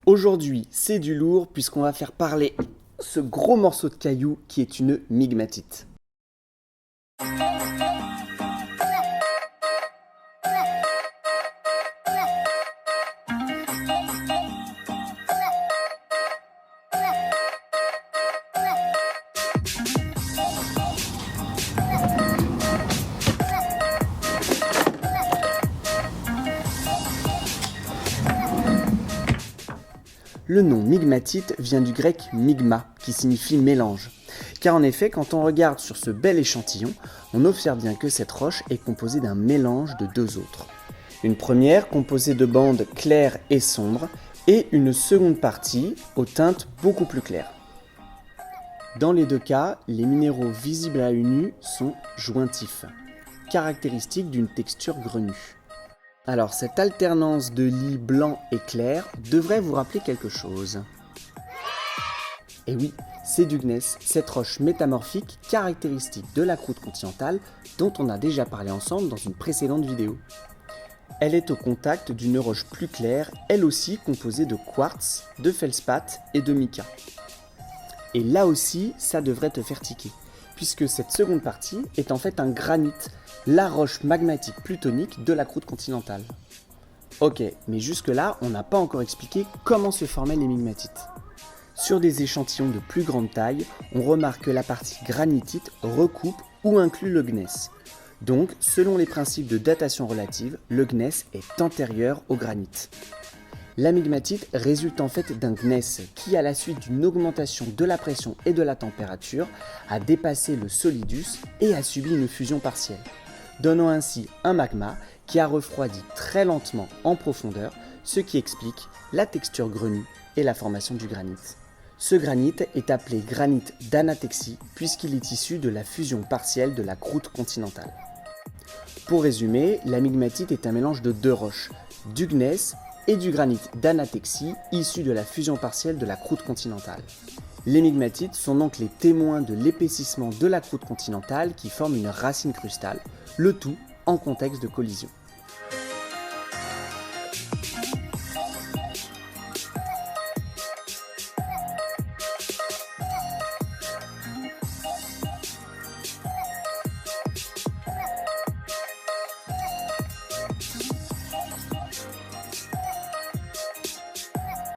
Aujourd'hui, c'est du lourd puisqu'on va faire parler ce gros morceau de caillou qui est une migmatite. Le nom migmatite vient du grec migma, qui signifie mélange. Car en effet, quand on regarde sur ce bel échantillon, on observe bien que cette roche est composée d'un mélange de deux autres. Une première composée de bandes claires et sombres, et une seconde partie aux teintes beaucoup plus claires. Dans les deux cas, les minéraux visibles à l'œil nu sont jointifs, caractéristiques d'une texture grenue. Alors, cette alternance de lis blanc et clair devrait vous rappeler quelque chose. Et oui, c'est du gneiss, cette roche métamorphique caractéristique de la croûte continentale dont on a déjà parlé ensemble dans une précédente vidéo. Elle est au contact d'une roche plus claire, elle aussi composée de quartz, de feldspath et de mica. Et là aussi, ça devrait te faire tiquer, puisque cette seconde partie est en fait un granit, la roche magmatique plutonique de la croûte continentale. Ok, mais jusque-là, on n'a pas encore expliqué comment se formaient les migmatites. Sur des échantillons de plus grande taille, on remarque que la partie granitite recoupe ou inclut le gneiss. Donc, selon les principes de datation relative, le gneiss est antérieur au granit. La migmatite résulte en fait d'un gneiss qui, à la suite d'une augmentation de la pression et de la température, a dépassé le solidus et a subi une fusion partielle, donnant ainsi un magma qui a refroidi très lentement en profondeur, ce qui explique la texture grenue et la formation du granit. Ce granit est appelé granit d'Anatexie puisqu'il est issu de la fusion partielle de la croûte continentale. Pour résumer, la migmatite est un mélange de deux roches, du gneiss et du granit d'Anatexie issu de la fusion partielle de la croûte continentale. Les migmatites sont donc les témoins de l'épaississement de la croûte continentale qui forme une racine crustale, le tout en contexte de collision.